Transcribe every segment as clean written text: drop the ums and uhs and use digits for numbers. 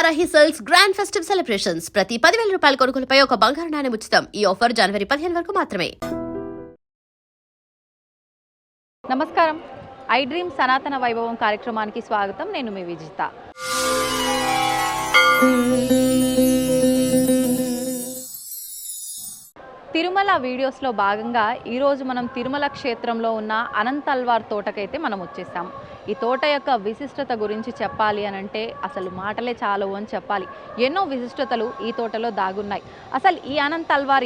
Varahi sales grand festive celebrations ప్రతి 10,000 రూపాయల కొనుగోలుపై ఒక బంగారు నాణెం ఉచితం. ఈ ఆఫర్ జనవరి 15 వరకు మాత్రమే. నమస్కారం. ఐ డ్రీమ్ సనాతన వైభవం కార్యక్రమానికి స్వాగతం. నేను మీ విజిత. తిరుమల వీడియోస్లో భాగంగా ఈరోజు మనం తిరుమల క్షేత్రంలో ఉన్న అనంతల్వార్ తోటకైతే మనం వచ్చేసాం. ఈ తోట యొక్క విశిష్టత గురించి చెప్పాలి అని అంటే అసలు మాటలే చాలవు అని చెప్పాలి. ఎన్నో విశిష్టతలు ఈ తోటలో దాగున్నాయి. అసలు ఈ అనంతల్వార్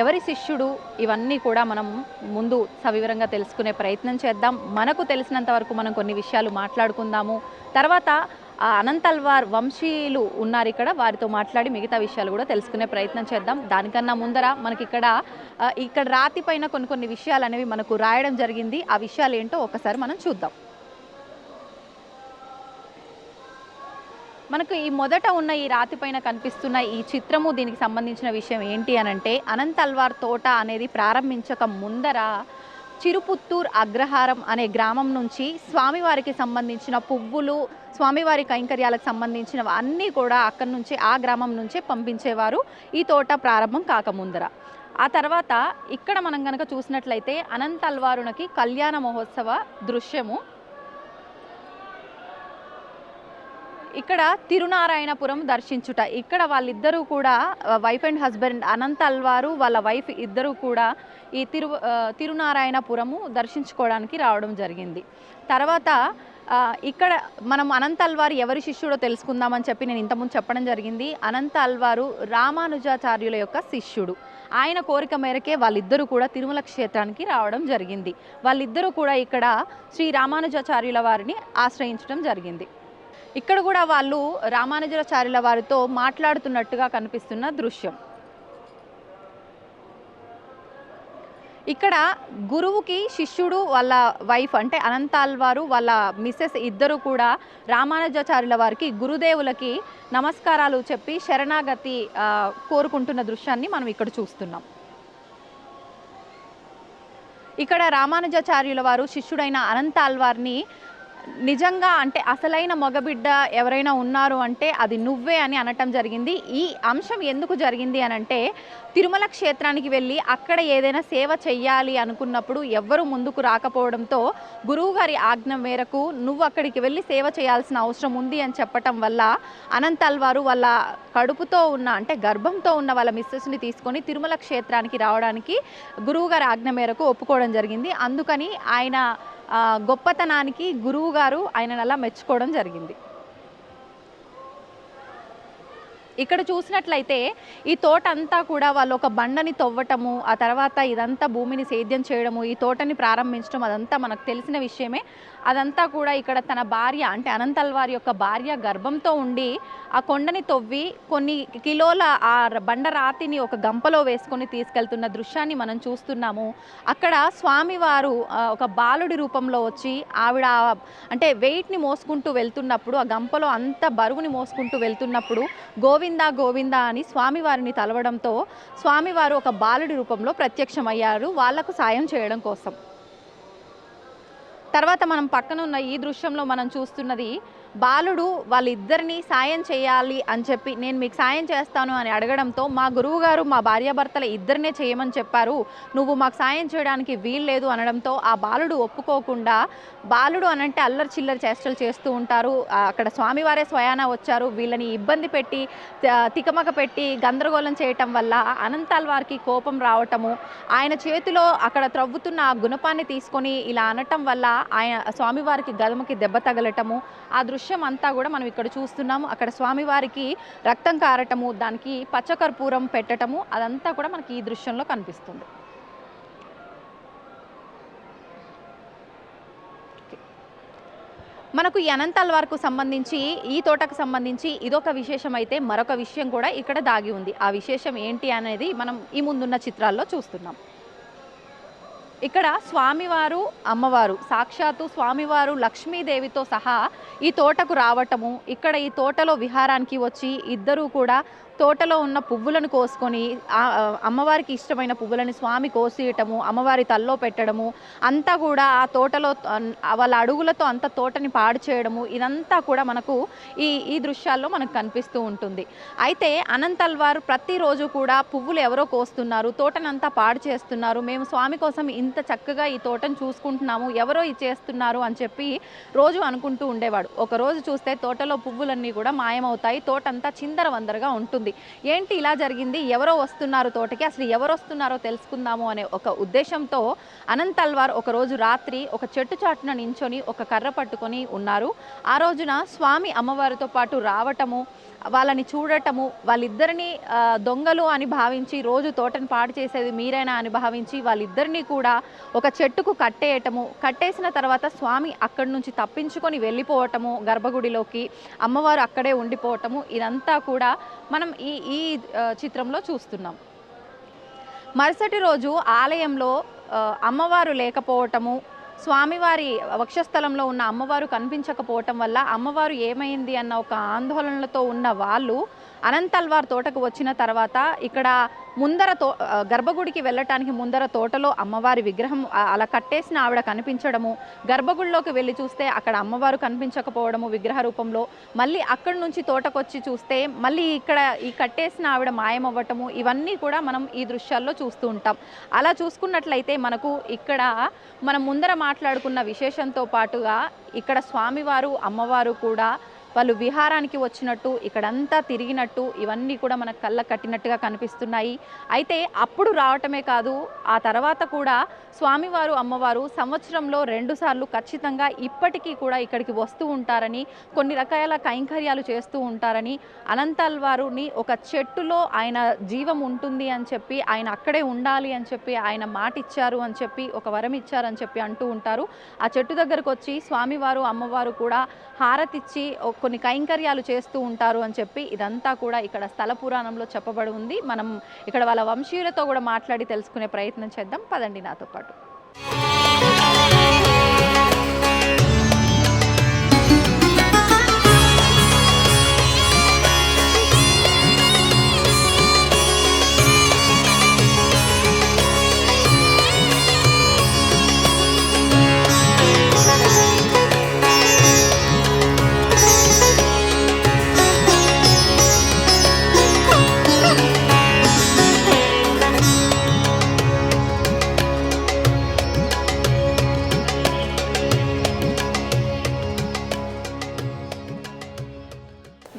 ఎవరి శిష్యుడు, ఇవన్నీ కూడా మనం ముందు సవివరంగా తెలుసుకునే ప్రయత్నం చేద్దాం. మనకు తెలిసినంత వరకు మనం కొన్ని విషయాలు మాట్లాడుకుందాము. తర్వాత ఆ అనంతల్వార్ వంశీయులు ఉన్నారు ఇక్కడ, వారితో మాట్లాడి మిగతా విషయాలు కూడా తెలుసుకునే ప్రయత్నం చేద్దాం. దానికన్నా ముందర మనకి ఇక్కడ రాతి పైన కొన్ని విషయాలు అనేవి మనకు రాయడం జరిగింది. ఆ విషయాలు ఏంటో ఒకసారి మనం చూద్దాం. మనకు ఈ మొదట ఉన్న ఈ రాతి పైన కనిపిస్తున్న ఈ చిత్రము, దీనికి సంబంధించిన విషయం ఏంటి అనంటే, అనంతల్వార్ తోట అనేది ప్రారంభించక ముందర చిరుపుత్తూర్ అగ్రహారం అనే గ్రామం నుంచి స్వామివారికి సంబంధించిన పువ్వులు, స్వామివారి కైంకర్యాలకు సంబంధించినవి అన్నీ కూడా అక్కడి నుంచి, ఆ గ్రామం నుంచే పంపించేవారు ఈ తోట ప్రారంభం కాకముందర. ఆ తర్వాత ఇక్కడ మనం కనుక చూసినట్లయితే అనంతల్వారునకి కళ్యాణ మహోత్సవ దృశ్యము. ఇక్కడ తిరునారాయణపురం దర్శించుట, ఇక్కడ వాళ్ళిద్దరూ కూడా వైఫ్ అండ్ హస్బెండ్, అనంతల్వారు వాళ్ళ వైఫ్ ఇద్దరూ కూడా ఈ తిరునారాయణపురము దర్శించుకోవడానికి రావడం జరిగింది. తర్వాత ఇక్కడ మనం అనంతల్వారు ఎవరి శిష్యుడో తెలుసుకుందామని చెప్పి నేను ఇంతకుముందు చెప్పడం జరిగింది. అనంతల్వారు రామానుజాచార్యుల యొక్క శిష్యుడు. ఆయన కోరిక మేరకే వాళ్ళిద్దరూ కూడా తిరుమల క్షేత్రానికి రావడం జరిగింది. వాళ్ళిద్దరూ కూడా ఇక్కడ శ్రీ రామానుజాచార్యుల వారిని ఆశ్రయించడం జరిగింది. ఇక్కడ కూడా వాళ్ళు రామానుజాచార్యుల వారితో మాట్లాడుతున్నట్టుగా కనిపిస్తున్న దృశ్యం. ఇక్కడ గురువుకి శిష్యుడు వాళ్ళ వైఫ్ అంటే అనంతల్వారు వాళ్ళ మిస్సెస్ ఇద్దరు కూడా రామానుజాచార్యుల వారికి, గురుదేవులకి నమస్కారాలు చెప్పి శరణాగతి కోరుకుంటున్న దృశ్యాన్ని మనం ఇక్కడ చూస్తున్నాం. ఇక్కడ రామానుజాచార్యుల వారు శిష్యుడైన అనంతల్వార్ని నిజంగా అంటే అసలైన మగబిడ్డ ఎవరైనా ఉన్నారు అంటే అది నువ్వే అని అనటం జరిగింది. ఈ అంశం ఎందుకు జరిగింది అనంటే, తిరుమల క్షేత్రానికి వెళ్ళి అక్కడ ఏదైనా సేవ చెయ్యాలి అనుకున్నప్పుడు ఎవ్వరూ ముందుకు రాకపోవడంతో గురువుగారి ఆజ్ఞ మేరకు నువ్వు అక్కడికి వెళ్ళి సేవ చేయాల్సిన అవసరం ఉంది అని చెప్పటం వల్ల అనంతల్వారు వాళ్ళ కడుపుతో ఉన్న అంటే గర్భంతో ఉన్న వాళ్ళ మిస్సెస్ని తీసుకొని తిరుమల క్షేత్రానికి రావడానికి గురువుగారి ఆజ్ఞ మేరకు ఒప్పుకోవడం జరిగింది. అందుకని ఆయన గొప్పతనానికి గురువుగారు ఆయనను అలా మెచ్చుకోవడం జరిగింది. ఇక్కడ చూసినట్లయితే ఈ తోట అంతా కూడా వాళ్ళు ఒక బండని తవ్వటము, ఆ తర్వాత ఇదంతా భూమిని సేద్యం చేయడము, ఈ తోటని ప్రారంభించడం అదంతా మనకు తెలిసిన విషయమే. అదంతా కూడా ఇక్కడ తన భార్య అంటే అనంతల్వారి యొక్క భార్య గర్భంతో ఉండి ఆ కొండని తవ్వి కొన్ని కిలోల ఆ బండరాతిని ఒక గంపలో వేసుకొని తీసుకెళ్తున్న దృశ్యాన్ని మనం చూస్తున్నాము. అక్కడ స్వామివారు ఒక బాలుడి రూపంలో వచ్చి ఆవిడ అంటే వెయిట్ని మోసుకుంటూ వెళ్తున్నప్పుడు, ఆ గంపలో అంత బరువుని మోసుకుంటూ వెళ్తున్నప్పుడు గోవిందా గోవిందా అని స్వామివారిని తలవడంతో స్వామివారు ఒక బాలుడి రూపంలో ప్రత్యక్షమయ్యారు వాళ్లకు సాయం చేయడం కోసం. తర్వాత మనం పక్కన ఉన్న ఈ దృశ్యంలో మనం చూస్తున్నది బాలుడు వాళ్ళిద్దరిని సాయం చేయాలి అని చెప్పి, నేను మీకు సాయం చేస్తాను అని అడగడంతో, మా గురువుగారు మా భార్యాభర్తల ఇద్దరినే చేయమని చెప్పారు, నువ్వు మాకు సాయం చేయడానికి వీల్లేదు అనడంతో ఆ బాలుడు ఒప్పుకోకుండా, బాలుడు అనంటే అల్లరి చిల్లరి చేష్టలు చేస్తూ ఉంటారు, అక్కడ స్వామివారే స్వయానా వచ్చారు, వీళ్ళని ఇబ్బంది పెట్టి తికమక పెట్టి గందరగోళం చేయటం వల్ల అనంతల్వారికి కోపం రావటము, ఆయన చేతిలో అక్కడ త్రవ్వుతున్న ఆ గుణపాన్ని తీసుకొని ఇలా అనటం వల్ల ఆయన స్వామివారికి గదమకి దెబ్బ తగలటము, ఆ దృశ్యం అంతా కూడా మనం ఇక్కడ చూస్తున్నాము. అక్కడ స్వామివారికి రక్తం కారటము, దానికి పచ్చకర్పూరం పెట్టటము, అదంతా కూడా మనకి ఈ దృశ్యంలో కనిపిస్తుంది. మనకు ఈ అనంతల్వార్కు సంబంధించి, ఈ తోటకు సంబంధించి ఇదొక విశేషం అయితే మరొక విషయం కూడా ఇక్కడ దాగి ఉంది. ఆ విశేషం ఏంటి అనేది మనం ఈ ముందున్న చిత్రాల్లో చూస్తున్నాం. ఇక్కడ స్వామివారు, అమ్మవారు, సాక్షాత్తు స్వామివారు లక్ష్మీదేవితో సహా ఈ తోటకు రావటము, ఇక్కడ ఈ తోటలో విహారానికి వచ్చి ఇద్దరూ కూడా తోటలో ఉన్న పువ్వులను కోసుకొని అమ్మవారికి ఇష్టమైన పువ్వులని స్వామి కోసియటము, అమ్మవారి తల్లో పెట్టడము, అంతా కూడా ఆ తోటలో వాళ్ళ అడుగులతో అంత తోటని పాడు చేయడము, ఇదంతా కూడా మనకు ఈ దృశ్యాల్లో మనకు కనిపిస్తూ ఉంటుంది. అయితే అనంతల్వారు ప్రతిరోజు కూడా పువ్వులు ఎవరో కోస్తున్నారు, తోటనంతా పాడు చేస్తున్నారు, మేము స్వామి కోసం ఇంత చక్కగా ఈ తోటను చూసుకుంటున్నాము, ఎవరో ఇది చేస్తున్నారు అని చెప్పి రోజు అనుకుంటూ ఉండేవాడు. ఒకరోజు చూస్తే తోటలో పువ్వులన్నీ కూడా మాయమవుతాయి, తోటంతా చిందరవందరగా ఉంటుంది. ఏంటి ఇలా జరిగింది, ఎవరో వస్తున్నారు తోటకి, అసలు ఎవరు వస్తున్నారో తెలుసుకుందాము అనే ఒక ఉద్దేశంతో అనంతల్వార్ ఒకరోజు రాత్రి ఒక చెట్టు చాటున నించొని ఒక కర్ర పట్టుకొని ఉన్నారు. ఆ రోజున స్వామి అమ్మవారితో పాటు రావటము, వాళ్ళని చూడటము, వాళ్ళిద్దరినీ దొంగలు అని భావించి రోజు తోటను పాడు చేసేది మీరైనా అని భావించి వాళ్ళిద్దరినీ కూడా ఒక చెట్టుకు కట్టేయటము, కట్టేసిన తర్వాత స్వామి అక్కడి నుంచి తప్పించుకొని వెళ్ళిపోవటము గర్భగుడిలోకి, అమ్మవారు అక్కడే ఉండిపోవటము, ఇదంతా కూడా మనం ఈ చిత్రంలో చూస్తున్నాం. మరుసటి రోజు ఆలయంలో అమ్మవారు లేకపోవటము, స్వామివారి వక్షస్థలంలో ఉన్న అమ్మవారు కనిపించకపోవటం వల్ల అమ్మవారు ఏమైంది అన్న ఒక ఆందోళనలతో ఉన్న వాళ్ళు అనంతల్వార్ తోటకు వచ్చిన తర్వాత ఇక్కడ ముందర గర్భగుడికి వెళ్ళటానికి ముందర తోటలో అమ్మవారి విగ్రహం అలా కట్టేసిన ఆవిడ కనిపించడము, గర్భగుడిలోకి వెళ్ళి చూస్తే అక్కడ అమ్మవారు కనిపించకపోవడము విగ్రహ రూపంలో, మళ్ళీ అక్కడి నుంచి తోటకొచ్చి చూస్తే మళ్ళీ ఇక్కడ ఈ కట్టేసిన ఆవిడ మాయమవ్వటము, ఇవన్నీ కూడా మనం ఈ దృశ్యాల్లో చూస్తూ ఉంటాం. అలా చూసుకున్నట్లయితే మనకు ఇక్కడ మనం ముందర మాట్లాడుకున్న విశేషంతో పాటుగా ఇక్కడ స్వామివారు అమ్మవారు కూడా వాళ్ళు విహారానికి వచ్చినట్టు, ఇక్కడంతా తిరిగినట్టు, ఇవన్నీ కూడా మనకు కళ్ళ కట్టినట్టుగా కనిపిస్తున్నాయి. అయితే అప్పుడు రావటమే కాదు, ఆ తర్వాత కూడా స్వామివారు అమ్మవారు సంవత్సరంలో 2 సార్లు ఖచ్చితంగా ఇప్పటికీ కూడా ఇక్కడికి వస్తూ ఉంటారని, కొన్ని రకాల కైంకర్యాలు చేస్తూ ఉంటారని, అనంతల్వారుని ఒక చెట్టులో ఆయన జీవం ఉంటుంది అని చెప్పి, ఆయన అక్కడే ఉండాలి అని చెప్పి ఆయన మాట ఇచ్చారు అని చెప్పి, ఒక వరం ఇచ్చారని చెప్పి అంటూ ఉంటారు. ఆ చెట్టు దగ్గరకు వచ్చి స్వామివారు అమ్మవారు కూడా హారతిచ్చి కొన్ని కైంకర్యాలు చేస్తూ ఉంటారు అని చెప్పి ఇదంతా కూడా ఇక్కడ స్థల పురాణంలో చెప్పబడి ఉంది. మనం ఇక్కడ వాళ్ళ వంశీయులతో కూడా మాట్లాడి తెలుసుకునే ప్రయత్నం చేద్దాం. పదండి నాతో పాటు.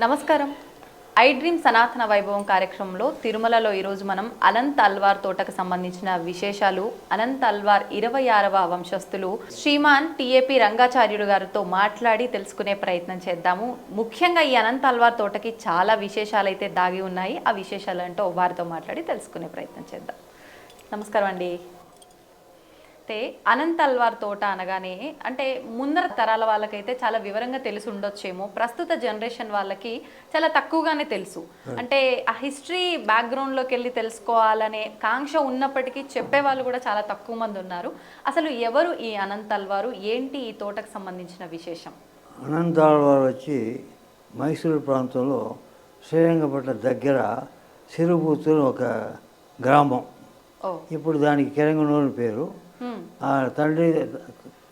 నమస్కారం. ఐ డ్రీమ్ సనాతన వైభవం కార్యక్రమంలో తిరుమలలో ఈరోజు మనం అనంతల్వార్ తోటకు సంబంధించిన విశేషాలు, అనంతల్వార్ 26వ వంశస్థులు శ్రీమాన్ టిఏపి రంగాచార్యుడు గారితో మాట్లాడి తెలుసుకునే ప్రయత్నం చేద్దాము. ముఖ్యంగా ఈ అనంతల్వార్ తోటకి చాలా విశేషాలు అయితే దాగి ఉన్నాయి. ఆ విశేషాలు ఏంటో వారితో మాట్లాడి తెలుసుకునే ప్రయత్నం చేద్దాం. నమస్కారం అండి. అయితే అనంతల్వార్ తోట అనగానే అంటే ముందర తరాల వాళ్ళకైతే చాలా వివరంగా తెలిసి ఉండొచ్చేమో, ప్రస్తుత జనరేషన్ వాళ్ళకి చాలా తక్కువగానే తెలుసు. అంటే ఆ హిస్టరీ బ్యాక్గ్రౌండ్లోకి వెళ్ళి తెలుసుకోవాలనే కాంక్ష ఉన్నప్పటికీ చెప్పేవాళ్ళు కూడా చాలా తక్కువ మంది ఉన్నారు. అసలు ఎవరు ఈ అనంతల్వారు, ఏంటి ఈ తోటకు సంబంధించిన విశేషం? అనంతల్వారు వచ్చి మైసూరు ప్రాంతంలో శ్రీరంగపట్నం దగ్గర సిరుబూతూరు ఒక గ్రామం. ఇప్పుడు దానికి కిరంగనూరు పేరు.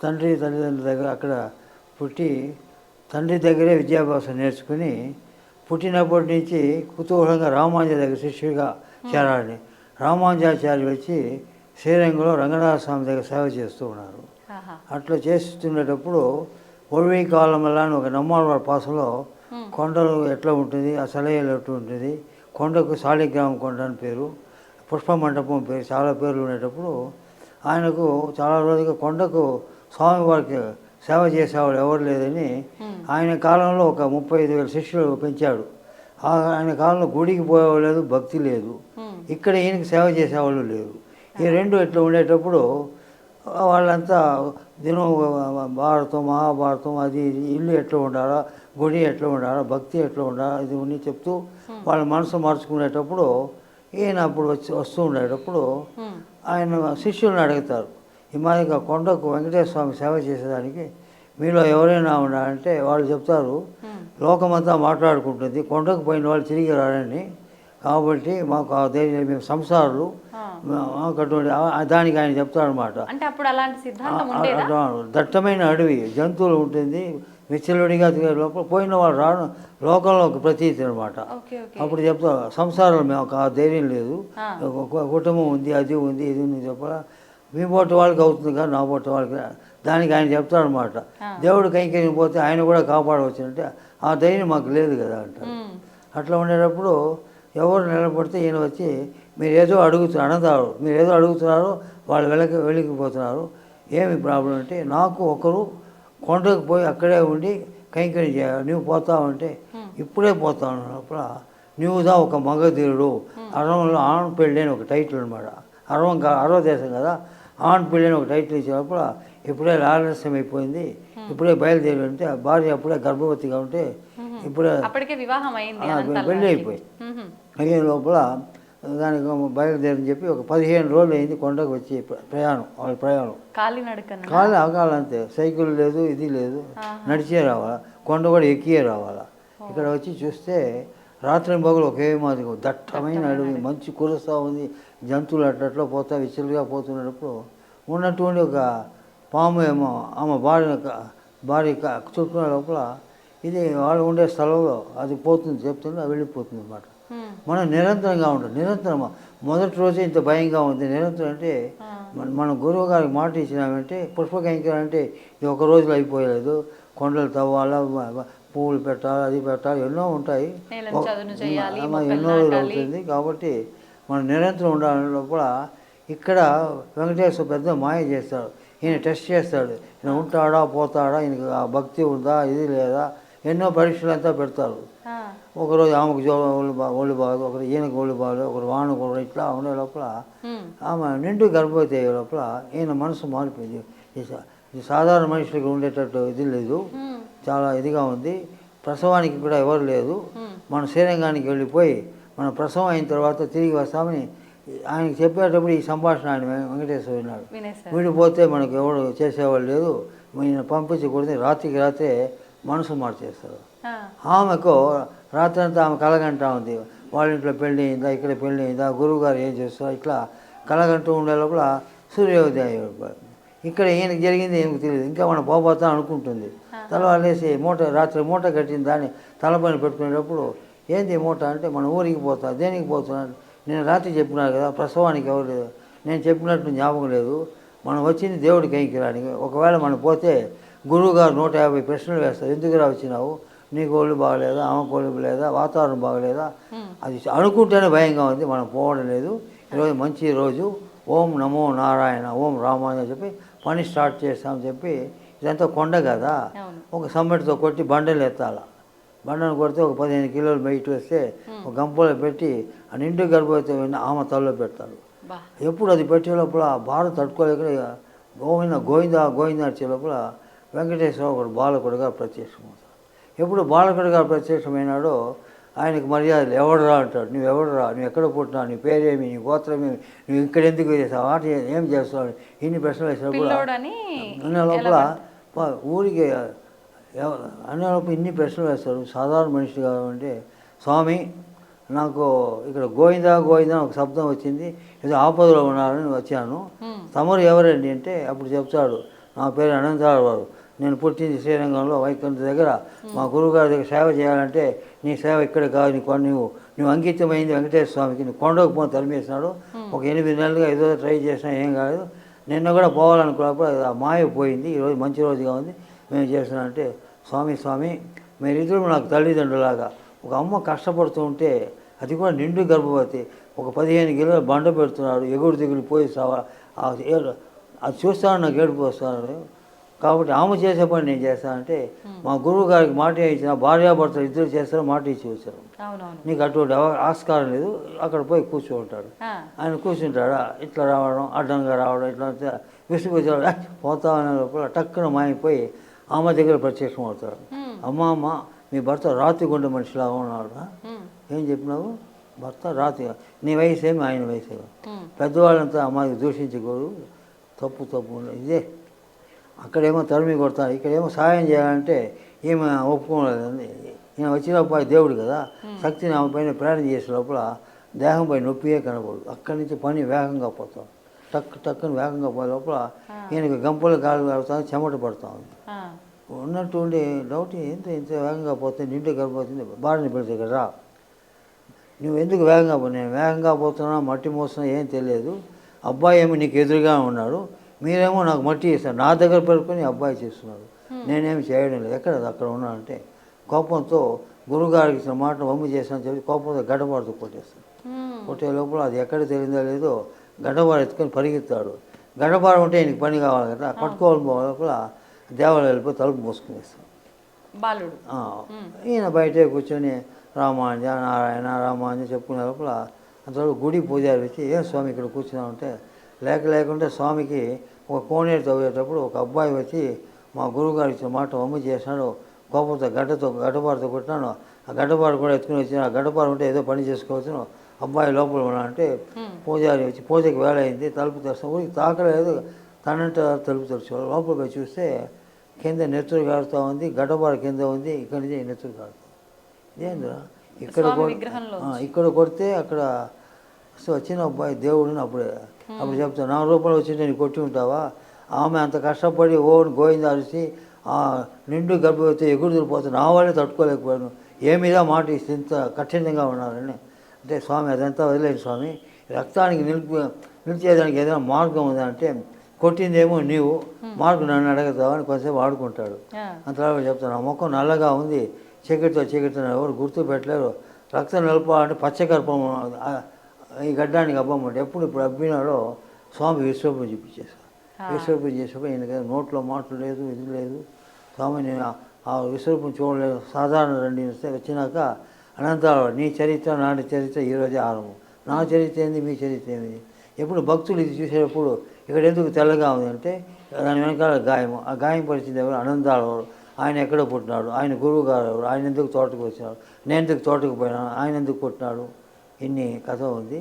తల్లిదండ్రుల దగ్గర అక్కడ పుట్టి తండ్రి దగ్గరే విద్యాభ్యాసం నేర్చుకుని పుట్టినప్పటి నుంచి కుతూహలంగా రామానుజ దగ్గర శిష్యుడిగా చేరాలని రామానుజాచార్యులు వచ్చి శ్రీరంగంలో రంగనాథ స్వామి దగ్గర సేవ చేస్తూ ఉన్నారు. అట్లా చేస్తుండేటప్పుడు ఒడివి కాలం వల్ల ఒక నమ్మాళ్ళ పాసలో కొండలు ఎట్లా ఉంటుంది, ఆ సెలయేలు ఎట్లా ఉంటుంది, కొండకు సాలిగ్రామం కొండ అని పేరు, పుష్ప మండపం పేరు, చాలా పేర్లు ఉండేటప్పుడు ఆయనకు చాలా రోజులుగా కొండకు స్వామివారికి సేవ చేసేవాడు ఎవరు లేదని ఆయన కాలంలో ఒక 35,000 శిష్యులు పెంచాడు. ఆయన కాలంలో గుడికి పోయేవాళ్ళు లేదు, భక్తి లేదు. ఇక్కడ ఈయనకి సేవ చేసేవాళ్ళు లేరు. ఈ రెండు ఎట్లా ఉండేటప్పుడు వాళ్ళంతా దినం భారతం, మహాభారతం, అది ఇల్లు ఎట్లా ఉండాలా, గుడి ఎట్లా ఉండాలా, భక్తి ఎట్లా ఉండాలా, ఇది ఉన్ని చెప్తూ వాళ్ళ మనసు మార్చుకునేటప్పుడు ఈయన అప్పుడు వస్తూ ఉండేటప్పుడు ఆయన శిష్యులను అడుగుతారు, ఈ మాదిరిగా కొండకు వెంకటేశ్వర స్వామి సేవ చేసేదానికి మీలో ఎవరైనా ఉన్నారంటే వాళ్ళు చెప్తారు, లోకమంతా మాట్లాడుకుంటుంది, కొండకు పోయిన వాళ్ళు తిరిగి రారని కాబట్టి మాకు ఆ ధైర్యం మేము సంసారులు మాకు అటువంటి దానికి ఆయన చెప్తాడనమాట. అంటే అప్పుడు అలాంటి సిద్ధాంతం ఉండేదా? దట్టమైన అడవి, జంతువులు ఉంటుంది, విచ్చలవిడిగా తిరిగే లోపల పోయిన వాళ్ళు రాను లోకంలో ఒక ప్రతీతి అనమాట. అప్పుడు చెప్తా సంసారాలు మేము ఒక ధైర్యం లేదు, ఒక కుటుంబం ఉంది, అది ఉంది, ఇది ఉంది చెప్పాలా, మీ పోటీ వాళ్ళకి అవుతుంది కానీ నా పోటీ వాళ్ళకి, దానికి ఆయన చెప్తాడనమాట. దేవుడు కైకి పోతే ఆయన కూడా కాపాడవచ్చు అంటే ఆ ధైర్యం మాకు లేదు కదా అంటారు. అట్లా ఉండేటప్పుడు ఎవరు నిలబడితే ఈయన వచ్చి మీరు ఏదో అడుగుతారు, మీరు ఏదో అడుగుతున్నారు, వాళ్ళు వెళ్ళిపోతున్నారు, ఏమి ప్రాబ్లం అంటే నాకు ఒకరు కొండకు పోయి అక్కడే ఉండి కైంకర్యం చేయాలి, నువ్వు పోతావంటే ఇప్పుడే పోతావు అప్పుడు నువ్వుదా ఒక మగధీరుడు, అరవంలో ఆన్ పెళ్ళి అని ఒక టైటిల్ అనమాట. అరవ దేశం కదా, ఆన్ పెళ్ళి అని ఒక టైటిల్ ఇచ్చినప్పుడు ఇప్పుడే ఆలస్యం అయిపోయింది, ఇప్పుడే బయలుదేరి అంటే భార్య అప్పుడే గర్భవతిగా ఉంటే ఇప్పుడే పెళ్ళి అయిపోయి అయ్యే లోపల దానికి బయలుదేరని చెప్పి ఒక 15 రోజులు అయింది కొండకు వచ్చి వాళ్ళ ప్రయాణం కాలి ఆగాలంతే, సైకిల్ లేదు, ఇది లేదు, నడిచే రావాలా, కొండ కూడా ఎక్కియే రావాలా. ఇక్కడ వచ్చి చూస్తే రాత్రి పగలు ఒకే మాదిరిగా దట్టమైన అడవి, మంచి కురుస్తూ ఉంది, జంతువులు అట్లా పోతా విచ్చలుగా పోతున్నప్పుడు ఉన్నటువంటి ఒక పాము ఏమో ఆమె భార్య చుట్టుకునే లోపల ఇది వాళ్ళు ఉండే స్థలంలో అది పోతుంది, చెప్తుంది, అది వెళ్ళిపోతుంది అన్నమాట. మనం నిరంతరంగా ఉంటుంది, నిరంతరం మొదటి రోజే ఇంత భయంగా ఉంది, నిరంతరం అంటే మన గురువు గారికి మాట ఇచ్చినామంటే పుష్పకైంకర్యం అంటే ఇది ఒక రోజులో అయిపోయలేదు, కొండలు తవ్వాలా, పువ్వులు పెట్టాలి, అది పెట్టాలి, ఎన్నో ఉంటాయి, ఎన్నో రోజులు అవుతుంది. కాబట్టి మనం నిరంతరం ఉండాలని లోపల ఇక్కడ వెంకటేశ్వర పెద్ద మాయ చేస్తాడు, ఈయన టెస్ట్ చేస్తాడు, ఈయన ఉంటాడా పోతాడా, ఈయనకి భక్తి ఉందా, ఇది లేదా, ఎన్నో పరీక్షలు అంతా పెడతారు. ఒకరోజు ఆమెకు ఒళ్ళు బాగదు, ఒకరు ఈయనకు ఒళ్ళు బాగలేదు, ఒకరు వాన కూడా ఇట్లా ఉండే లోపల ఆమె నిండు గర్భవతి అయ్యే లోపల ఈయన మనసు మారిపోయింది. ఇది సాధారణ మనుషులకి ఉండేటట్టు ఇది లేదు, చాలా ఇదిగా ఉంది, ప్రసవానికి కూడా ఎవరు లేదు, మన శ్రీరంగానికి వెళ్ళిపోయి మన ప్రసవం అయిన తర్వాత తిరిగి వస్తామని ఆయనకి చెప్పేటప్పుడు ఈ సంభాషణ ఆయన వెంకటేశ్వర విన్నాడు. వీడిపోతే మనకు ఎవరు చేసేవాళ్ళు లేదు, ఈయన పంపించకూడదు, రాత్రికి రాత్రే మనసు మార్చేస్తారు. ఆమెకు రాత్రి అంతా ఆమె కలగంటా ఉంది, వాళ్ళ ఇంట్లో పెళ్ళి అయిందా, ఇక్కడ పెళ్ళి అయిందా, గురువు గారు ఏం చేస్తారు, ఇట్లా కలగంటూ ఉండే లోపల సూర్యోదయం ఇక్కడ ఈయనకి జరిగింది ఏమికి తెలియదు, ఇంకా మనం పోతా అనుకుంటుంది. తలవాళ్ళేసి రాత్రి మూట కట్టిన దాన్ని తలపైన పెట్టుకునేటప్పుడు ఏంది మూట అంటే మన ఊరికి పోతా, దేనికి పోతున్నాను, నేను రాత్రి చెప్పినాను కదా ప్రసవానికి ఎవరు లేదు, నేను చెప్పినట్టు జ్ఞాపకం లేదు, మనం వచ్చింది దేవుడికి కైంకర్యానికి, ఒకవేళ మనం పోతే గురువు గారు 150 ప్రశ్నలు వేస్తారు, ఎందుకురా వచ్చినావు, నీకు ఒళ్ళు బాగలేదా, ఆమెకు ఒళ్ళు లేదా, వాతావరణం బాగలేదా, అది అనుకుంటేనే భయంగా ఉంది, మనం పోవడం లేదు, ఈరోజు మంచి రోజు, ఓం నమో నారాయణ, ఓం రామాయణ చెప్పి పని స్టార్ట్ చేస్తామని చెప్పి, ఇదంతా కొండ కదా, ఒక సమ్మెటితో కొట్టి బండలు ఎత్తాల, బండను కొడితే ఒక 15 కిలోలు బయట వస్తే ఒక గంపలో పెట్టి ఆ నిండు గర్భవతి ఆమె తలలో పెడతారు. ఎప్పుడు అది పెట్టే లోపల భారత తట్టుకోలేక గోవిందా వచ్చే లోపల వెంకటేశ్వర ఒకడు బాలకుడుగా ప్రత్యక్షమవుతాడు. ఎప్పుడు బాలకుడుగా ప్రత్యక్షమైనాడో ఆయనకు మర్యాదలు, ఎవడురా అంటాడు, నువ్వు ఎవడురా, నువ్వు ఎక్కడ పుట్టినావు, నీ పేరేమి, నీ గోత్రమేమి, నువ్వు ఇక్కడ ఎందుకు వేసావు, ఆట ఏం చేస్తావు, ఇన్ని ప్రశ్నలు వేసినప్పుడు అన్న లోపల ఊరికి అన్న లోపల ఇన్ని ప్రశ్నలు వేస్తారు. సాధారణ మనిషి కావాలంటే స్వామి నాకు ఇక్కడ గోవిందా ఒక శబ్దం వచ్చింది, ఏదో ఆపదలో ఉన్నారని వచ్చాను, తమరు ఎవరండి అంటే అప్పుడు చెప్తాడు, నా పేరు అనంతరావు వారు, నేను పుట్టింది శ్రీరంగంలో వైకుంఠ దగ్గర, మా గురువుగారి దగ్గర సేవ చేయాలంటే నీ సేవ ఇక్కడ కాదు, నువ్వు అంకితమైంది వెంకటేశ్వర స్వామికి, నువ్వు కొండకు పోని తరిమేసినాడు, ఒక 8 నెలలుగా ఏదో ట్రై చేసినా ఏం కాదు, నిన్న కూడా పోవాలనుకున్నప్పుడు ఆ మాయ పోయింది, ఈరోజు మంచి రోజుగా ఉంది, మేము చేస్తున్నా అంటే స్వామి మీరిద్దరు నాకు తల్లిదండ్రులాగా, ఒక అమ్మ కష్టపడుతూ ఉంటే అది కూడా నిండు గర్భవతి, ఒక 15 కిలోలు బండ పెడుతున్నాడు, ఎగుడు దిగులు పోయి అది చూస్తాను, నాకు ఏడుపు వస్తాను, కాబట్టి ఆమె చేసే పని నేను చేస్తానంటే మా గురువు గారికి మాట ఇచ్చిన భార్యాభర్తలు ఇద్దరు చేస్తారు, మాట ఇచ్చి వచ్చారు, నీకు అటువంటి ఆస్కారం లేదు, అక్కడ పోయి కూర్చుంటాడు. ఆయన కూర్చుంటాడా, ఇట్లా రావడం, అడ్డంగా రావడం, ఇట్లా విసుగు పోతా అనే లోపల టక్కున మాయిపోయి ఆమె దగ్గర ప్రత్యక్షం అవుతాడు. అమ్మ మీ భర్త రాతి గుండె మనిషిలాగా ఉన్నాడు, ఏం చెప్పినావు, భర్త రాతి, నీ వయసు ఏమి ఆయన వయసు ఏమి, పెద్దవాళ్ళంతా అమ్మాయికి దూషించకూడదు, తప్పు ఇదే, అక్కడేమో తరిమి కొడతాను, ఇక్కడేమో సాయం చేయాలంటే ఈమె ఒప్పుకోలేదండి, ఈయన వచ్చినప్పుడు దేవుడు కదా, శక్తిని ఆమె పైన ప్రయాణం చేసే లోపల దేహంపై నొప్పియే కనబడదు. అక్కడి నుంచి పని వేగంగా పోతాం, టక్కుని వేగంగా పోయే లోపల ఈయనకి గంపలు కాలు కాలుతాను, చెమట పడుతూ ఉంది. ఉన్నట్టు ఉండి డౌట్, ఇంత వేగంగా పోతే నిండు గర్భవతుంది, బారిన పెడితే కదా నువ్వు ఎందుకు వేగంగా పో, నేను వేగంగా పోతున్నా మట్టి మోస్తున్నా ఏం తెలియదు, అబ్బాయి ఏమో నీకు ఎదురుగా ఉన్నాడు, మీరేమో నాకు మట్టి ఇస్తారు, నా దగ్గర పెట్టుకొని అబ్బాయి చేస్తున్నాడు, నేనేమి చేయడం లేదు, ఎక్కడ అక్కడ ఉన్నానంటే కోపంతో గురువుగారికి ఇచ్చిన మాట వమ్ము చేశానని చెప్పి కోపంతో గడ్డపాడుతూ కొట్టేస్తాడు. కొట్టే లోపల అది ఎక్కడ తెలియదో లేదో గడ్డపాడు ఎత్తుకొని పరిగెత్తాడు. గడ్డపాడు ఉంటే ఈయనకి పని కావాలి కదా, పట్టుకోవాలి లోపల దేవాలయం వెళ్ళిపోయి తలుపు మోసుకునేస్తాడు బాలుడు. ఈయన బయటే కూర్చొని రామాంజ నారాయణ రామాంజ చెప్పుకునే లోపల అంతలో గుడి పూజారి వచ్చి ఏం స్వామి ఇక్కడ కూర్చున్నామంటే లేకుంటే స్వామికి ఒక కోనేరు తవ్వేటప్పుడు ఒక అబ్బాయి వచ్చి మా గురువుగారు ఇచ్చిన మాట వమ్ము చేసినాడు, కోపంతో గడ్డపాడుతో కొట్టినాను, ఆ గడ్డపాడు కూడా ఎత్తుకుని వచ్చిన, ఆ గడ్డపాడు ఉంటే ఏదో పని చేసుకోవచ్చును, అబ్బాయి లోపల ఉన్నా అంటే పూజారి వచ్చి పూజకి వేళ అయింది, తలుపు తెస్తాం, ఊరికి తాకలేదు, తనంట తలుపు తెరిచేవాళ్ళు. లోపల పోయి చూస్తే కింద నెత్తురు కారుతూ ఉంది, గడ్డపాడు కింద ఉంది, ఇక్కడి నుంచి నెత్తురు కారుతుంది. ఇదేంద్రా ఇక్కడ కొడితే అక్కడ వచ్చిన అబ్బాయి దేవుడిని అప్పుడు చెప్తాను, 4 రూపాయలు వచ్చింటే నీకు కొట్టి ఉంటావా, ఆమె అంత కష్టపడి గోవింద అరిసి నిండు గర్భవతి ఎగురుదిరిపోతే నా వాళ్ళే తట్టుకోలేకపోయాను, ఏమిదా మాట ఇస్తే ఇంత కఠినంగా ఉన్నారని అంటే స్వామి అదంతా వదిలేదు స్వామి, రక్తానికి నిలిచేదానికి ఏదైనా మార్గం ఉందా అంటే కొట్టిందేమో నీవు, మార్గం నన్ను అడగతావా అని కొంతసేపు ఆడుకుంటాడు. అంతలా చెప్తాను, ఆ ముఖం నల్లగా ఉంది, చీకటితో ఎవరు గుర్తు పెట్టలేరు, రక్తం నిలపాలంటే పచ్చకర్పం ఈ గడ్డానికి అబ్బమంటే ఇప్పుడు అబ్బినాడో స్వామి విశ్వరూపం చూపించేశారు. విశ్వరూపం చేసేప్పుడు ఈయనకి నోట్లో మాటలు లేదు, ఇది లేదు, స్వామి నేను ఆ విశ్వరూపం చూడలేదు, సాధారణ రండి వస్తే వచ్చినాక అనంతరావు నీ చరిత్ర నా చరిత్ర ఈరోజే ఆరంభం, నా చరిత్ర ఏంది మీ చరిత్ర ఏంది, ఎప్పుడు భక్తులు ఇది చూసేటప్పుడు ఇక్కడ ఎందుకు తెల్లగా ఉంది అంటే దాని వెనకాల గాయం, ఆ గాయం పరిచింది ఎవరు, అనంతరావు ఆయన ఎక్కడ పుట్టినాడు, ఆయన గురువు గారు ఎవరు, ఆయన ఎందుకు తోటకు వచ్చినాడు, నేను ఎందుకు తోటకు పోయినాను, ఆయన ఎందుకు కొట్టినాడు, ఇన్ని కథ ఉంది.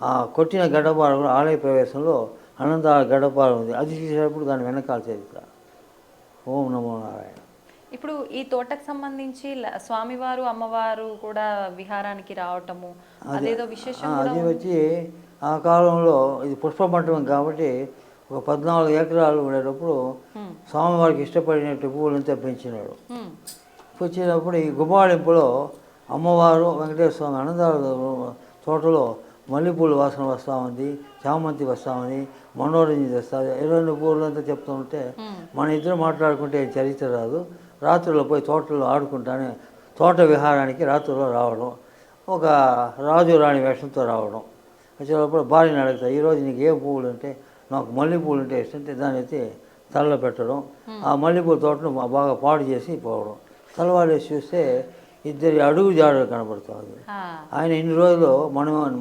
ఆ కొట్టిన గడ్డపార కూడా ఆలయ ప్రవేశంలో అనంతరావు గడ్డపార ఉంది, అది చూసేటప్పుడు దాని వెనకాల చరిత్ర. ఓం నమో నారాయణ. ఇప్పుడు ఈ తోటకు సంబంధించి స్వామివారు అమ్మవారు కూడా విహారానికి రావటము అదేదో విశేషం. అది వచ్చి ఆ కాలంలో ఇది పుష్పమంటపం కాబట్టి ఒక 14 ఎకరాలు ఉండేటప్పుడు స్వామివారికి ఇష్టపడినట్టు పువ్వులంతా పెంచినాడు. పెంచినప్పుడు ఈ గుబాళింపులో అమ్మవారు వెంకటేశ్వర స్వామి అనంతరావు తోటలో మల్లెపూలు వాసన వస్తూ ఉంది, చామంతి వస్తూ ఉంది, మనోరంజన వస్తుంది, 22 పూలంతా చెప్తూ ఉంటే మన ఇద్దరు మాట్లాడుకుంటే చరిత్ర రాదు, రాత్రుల్లో పోయి తోటలో ఆడుకుంటానే తోట విహారానికి రాత్రుల్లో రావడం, ఒక రాజు రాణి వేషంతో రావడం, వచ్చేటప్పుడు భార్యని అడుగుతా ఈరోజు నీకు ఏ పువ్వులు అంటే నాకు మల్లెపూలు అంటే ఇష్టం అంటే దాన్ని అయితే తలలో పెట్టడం, ఆ మల్లెపూల తోటను బాగా పాడు చేసి పోవడం, తలవాడేసి చూస్తే ఇద్దరి అడుగు జాడలు కనబడుతుంది. ఆయన ఇన్ని రోజులు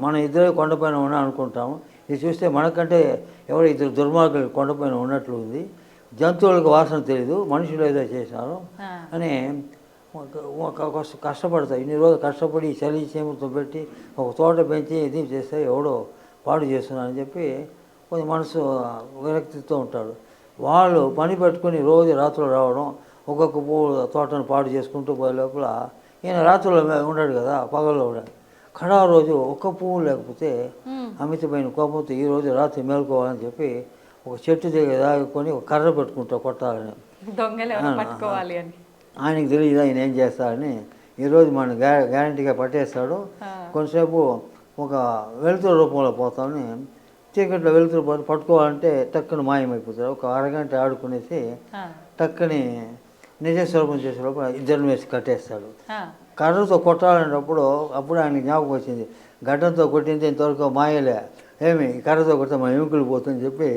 మన ఇద్దరే కొండపైన ఉన్నా అనుకుంటాము, ఇది చూస్తే మనకంటే ఎవరో ఇద్దరు దుర్మార్గులు కొండపైన ఉన్నట్లు ఉంది, జంతువులకు వాసన తెలీదు, మనుషులు ఏదో చేశారు అని కష్టపడతాయి. ఇన్ని రోజులు కష్టపడి చలి చేమతో పెట్టి ఒక తోట పెంచి ఇది చేస్తే ఎవడో పాడు చేస్తున్నారని చెప్పి కొంచెం మనసు విరక్తితో ఉంటాడు. వాళ్ళు పని పెట్టుకుని రోజు రాత్రులు రావడం, ఒక్కొక్క పువ్వు తోటను పాడు చేసుకుంటూ పోయే లోపల ఈయన రాత్రుల్లో ఉన్నాడు కదా, పగల్లో ఉన్నాడు. కడా రోజు ఒక్క పువ్వు లేకపోతే అమితమైన కోపంతో ఈరోజు రాత్రి మేలుకోవాలని చెప్పి ఒక చెట్టు దగ్గర దాగుకొని ఒక కర్ర పెట్టుకుంటా కొట్టాలని, ఆయనకి తెలియదు ఆయన ఏం చేస్తాడని. ఈరోజు మనం గ్యారంటీగా పట్టేస్తాడు. కొంతసేపు ఒక వెలుతురు రూపంలో పోతామని చీకట్లో వెలుతురు పట్టుకోవాలంటే టక్కుని మాయమైపోతాడు. ఒక అరగంట ఆడుకునేసి టక్కుని నిజ స్వరూపం చేసేటప్పుడు ఇద్దరిని వేసి కట్టేస్తాడు. కర్రతో కొట్టాలనేటప్పుడు అప్పుడు ఆయనకి జ్ఞాపకం వచ్చింది, గడ్డంతో కొట్టింది ఇంతవరకు మాయలే, ఏమి కర్రతో కొడితే మా ఎముకలు పోతుందని చెప్పి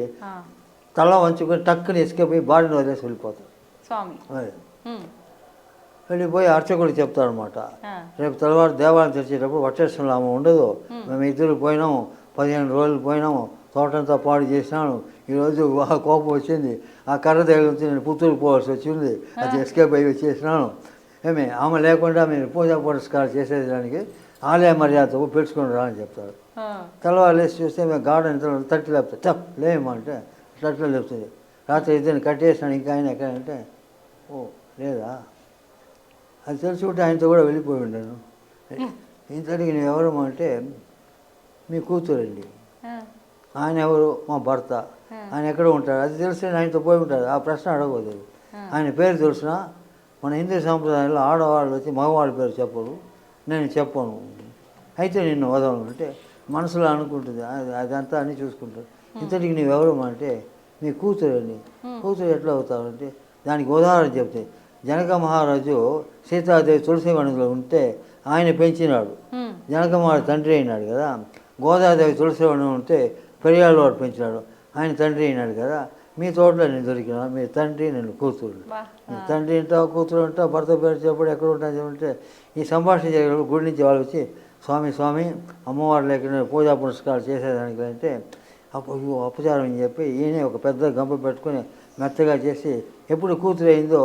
తల వంచుకొని టక్కుని ఎసుకపోయి బాడీని వదిలేసి వెళ్ళిపోతాడు స్వామి. వెళ్ళిపోయి అర్చకుడు చెప్తాడనమాట, రేపు తెల్లవారు దేవాలయం తెరిచేటప్పుడు వట్టేశ్వరంలో ఆమె ఉండదు, మేము ఇద్దరు పోయినాము, 15 రోజులు పోయినాము, తోటంతా పాడు చేసినాను, ఈరోజు కోపం వచ్చింది, ఆ కర్ర దగ్గర నేను పుత్తూరుకు పోవాల్సి వచ్చింది, అది ఎస్కేప్ అయ్యి వచ్చేసినాను, ఏమి ఆమె లేకుండా మీరు పూజా పురస్కారం చేసేదానికి ఆలయ మర్యాద పెట్టుకుని రా అని చెప్తాడు. తెల్లవారు లేచి చూస్తే మేము గార్డెన్ తట్టి లేపుతాం, టప్ లేమంటే తట్లో లేపుతుంది. రాత్రి ఇద్దరిని కట్టేసినాను, ఇంకా ఆయన ఎక్కడంటే ఓ లేదా అది తెలుసుకుంటే ఆయనతో కూడా వెళ్ళిపోయి ఉన్నాను. ఇంతటికి నేను ఎవరు అంటే మీ కూతురండి. ఆ, ఆయన ఎవరు? మా భర్త. ఆయన ఎక్కడ ఉంటాడు? అది తెలిసి ఆయనతో పోయి ఉంటాడు. ఆ ప్రశ్న అడగవద్దు. ఆయన పేరు తెలిసిన మన హిందూ సాంప్రదాయంలో ఆడవాళ్ళు వచ్చి మగవాళ్ళ పేరు చెప్పరు, నేను చెప్పను, అయితే నిన్ను వదలను అంటే మనసులో అనుకుంటుంది. అదంతా అన్నీ చూసుకుంటాడు. ఇంతటికి నువ్వెవరు అంటే మీ కూతురండి. కూతురు ఎట్లా అవుతావంటే దానికి ఉదాహరణ చెప్తే జనక మహారాజు సీతాదేవి తులసి వనంలో ఉంటే ఆయన పెంచినాడు. జనక మహారాజు తండ్రి అయినాడు కదా. గోదాదేవి తులసి వనం ఉంటే పెరియాళ్ళు వాడు పెంచినాడు, ఆయన తండ్రి అయినాడు కదా. మీ తోటలో నేను దొరికినా, మీ తండ్రి నేను కూతురు. మీ తండ్రి ఉంటావు, కూతురు ఉంటావు, భర్త పేరు చెప్పడు, ఎక్కడ ఉంటాను చెప్పంటే ఈ సంభాషణ జరిగినప్పుడు గుడి నుంచి వాళ్ళు వచ్చి స్వామి స్వామి అమ్మవారు లేకుండా పూజా పురస్కారాలు చేసేదానికి అంటే అప్పుడు అపచారం అని చెప్పి ఈయనే ఒక పెద్ద గంప పెట్టుకొని మెత్తగా చేసి ఎప్పుడు కూతురు అయిందో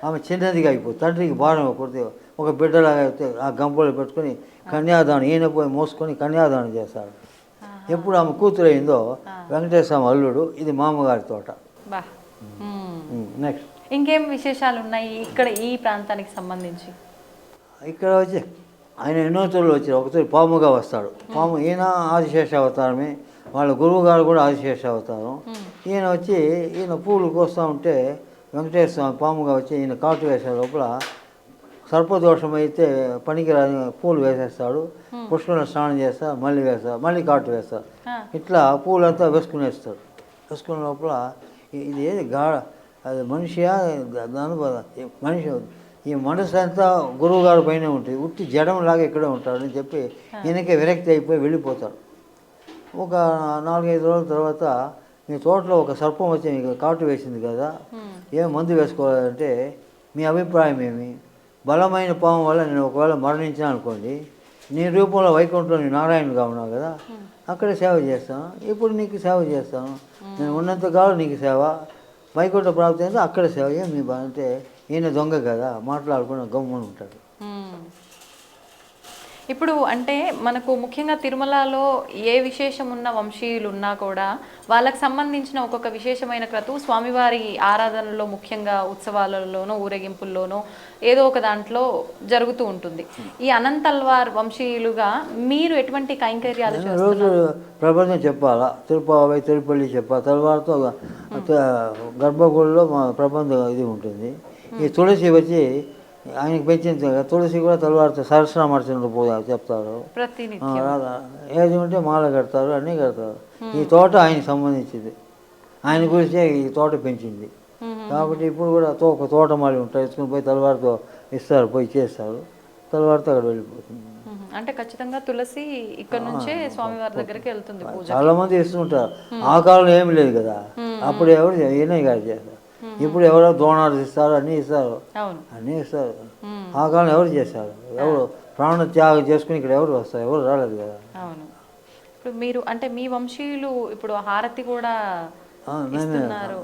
ఆమె చిన్నదిగా అయిపోతుంది, తండ్రికి భారం అయిపోతే ఒక బిడ్డలాగా అయితే ఆ గంపలో పెట్టుకొని కన్యాదానం ఈయన పోయి మోసుకొని కన్యాదానం చేస్తాడు. ఎప్పుడు ఆమె కూతురు అయిందో వెంకటేశ్వర స్వామి అల్లుడు, ఇది మామగారి తోట. నెక్స్ట్ ఇంకేం విశేషాలు ఉన్నాయి ఇక్కడ ఈ ప్రాంతానికి సంబంధించి? ఇక్కడ వచ్చి ఆయన ఎన్నో తోళ్ళు వచ్చారు. ఒకసారి పాముగా వస్తాడు. పాము ఈయన ఆదిశేష అవతారమే, వాళ్ళ గురువు గారు కూడా ఆదిశేష అవతారం. ఈయన వచ్చి ఈయన పూలు కోస్తూ ఉంటే వెంకటేశ్వర స్వామి పాముగా వచ్చి ఈయన కాటు వేసే లోపల సర్పదోషం అయితే పనికిరాని పూలు వేసేస్తాడు. పుష్కరంలో స్నానం చేస్తాడు, మళ్ళీ వేస్తాడు, మళ్ళీ కాటు వేస్తాడు. ఇట్లా పూలంతా వేసుకునేస్తాడు. వేసుకునే లోపల ఇది ఏది అది మనిషియా దాని మనిషి ఈ మనసు అంతా గురువు గారి పైన ఉంటుంది, ఉట్టి జడంలాగా ఇక్కడే ఉంటాడని చెప్పి ఈయనకే విరక్తి అయిపోయి వెళ్ళిపోతాడు. ఒక 4-5 రోజుల తర్వాత మీ తోటలో ఒక సర్పం వచ్చి మీకు కాటు వేసింది కదా, ఏం మందు వేసుకోవాలంటే మీ అభిప్రాయం ఏమి? బలమైన పాము వల్ల నేను ఒకవేళ మరణించాను అనుకోండి, నీ రూపంలో వైకుంఠంలో నీ నారాయణుగా ఉన్నావు కదా, అక్కడే సేవ చేస్తాను, ఇప్పుడు నీకు సేవ చేస్తాను, నేను ఉన్నంతకాలం నీకు సేవ, వైకుంఠ ప్రాప్తి అయితే అక్కడ సేవ. ఏం మీ అంటే ఈయన దొంగ కదా, మాట్లాడుకుని గమ్మున ఉంటాడు. ఇప్పుడు అంటే మనకు ముఖ్యంగా తిరుమలలో ఏ విశేషం ఉన్న వంశీయులు ఉన్నా కూడా వాళ్ళకి సంబంధించిన ఒక్కొక్క విశేషమైన క్రతువు స్వామివారి ఆరాధనలో, ముఖ్యంగా ఉత్సవాలలోనో ఊరేగింపుల్లోనో ఏదో ఒక దాంట్లో జరుగుతూ ఉంటుంది. ఈ అనంతల్వార్ వంశీయులుగా మీరు ఎటువంటి కైంకర్యాలు రోజు ప్రబంధం చెప్పాలా, తిరుపల్లి చెప్పాలి, తర్వాత గర్భగుడిలో మా ప్రబంధం ఇది ఉంటుంది. ఈ తులసి వచ్చి ఆయనకి పెంచింది కదా, తులసి కూడా తలవారితో సహస్రనామార్చనలు చెప్తారు. ఏది ఉంటే మాల కడతారు, అన్నీ కడతారు. ఈ తోట ఆయనకి సంబంధించింది, ఆయన గురించే ఈ తోట పెంచింది కాబట్టి ఇప్పుడు కూడా ఒక తోటమాలి ఉంటారు, ఎత్తుకుని పోయి తలవారితో ఇస్తారు, పోయి చేస్తారు, తలవారితో అక్కడ వెళ్ళిపోతుంది. అంటే ఖచ్చితంగా తులసి ఇక్కడ నుంచే స్వామివారి దగ్గరికి వెళ్తుంది. చాలా మంది ఇస్తుంటారు. ఆ కాలంలో ఏమి లేదు కదా, అప్పుడు ఎవరు ఈయన గారు చేస్తారు, ఇప్పుడు ఎవరో దోణాలు ఇస్తారు, అన్నీ ఇస్తారు, అన్నీ ఇస్తారు. ఆ కాలం ఎవరు చేస్తారు? ఎవరు ప్రాణ త్యాగం చేసుకుని ఇక్కడ ఎవరు వస్తారు? ఎవరు రాలేదు కదా. అవును. ఇప్పుడు మీరు అంటే మీ వంశీయులు ఇప్పుడు హారతి కూడా ఇస్తున్నారు.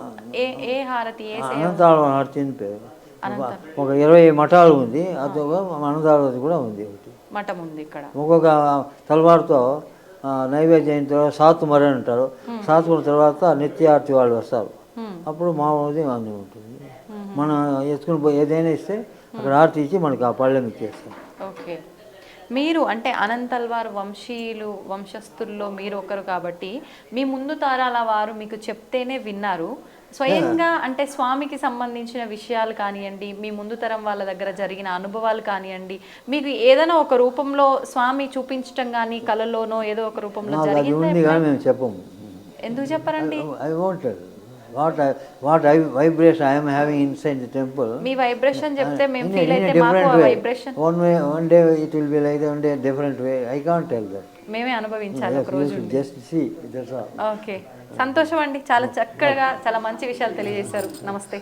ఏ హారతి? అనంతాళ హారతి అని పేరు. ఒక 20 మఠాలు ఉంది, అది అనంతాళది కూడా ఉంది, ఒకటి మఠం ఉంది ఇక్కడ. ఒక్కొక్క తలవారితో నైవేద్యం తర్వాత సాతుమరి అంటారు. సాతుమరి తర్వాత నిత్యార్తి వాళ్ళు వస్తారు, అప్పుడు మామూలుది అన్నీ ఉంటుంది. మనం ఎత్తుకుని పోయి ఏదైనా ఇస్తే అక్కడ ఆర్తి ఇచ్చి మనకి ఆ పళ్ళెం ఇచ్చేస్తాం. ఓకే. మీరు అంటే అనంతల్వార్ వంశీయులు, వంశస్థుల్లో మీరు ఒకరు కాబట్టి మీ ముందు తరాల వారు మీకు చెప్తేనే విన్నారు. స్వయంగా అంటే స్వామికి సంబంధించిన విషయాలు కానివ్వండి, మీ ముందు తరం వాళ్ళ దగ్గర జరిగిన అనుభవాలు కానివ్వండి, మీకు ఏదైనా ఒక రూపంలో స్వామి చూపించటం కానీ కళలోనో ఏదో ఒక రూపంలో జరిగింది కానీ మేము చెప్పము. ఎందుకు చెప్పరండి? I want what vibration I am having inside the temple. మీ వైబ్రేషన్ చెప్తే మేము ఫీల్ అయితే మాకు ఆ vibration one day it will be like that, one day different way. I can't tell that. మేమే అనుభవించాలి ఒక రోజు. Just see, that's all. Okay, సంతోషం అండి. చాలా చక్కగా చాలా మంచి విషయాలు తెలియజేశారు. నమస్తే.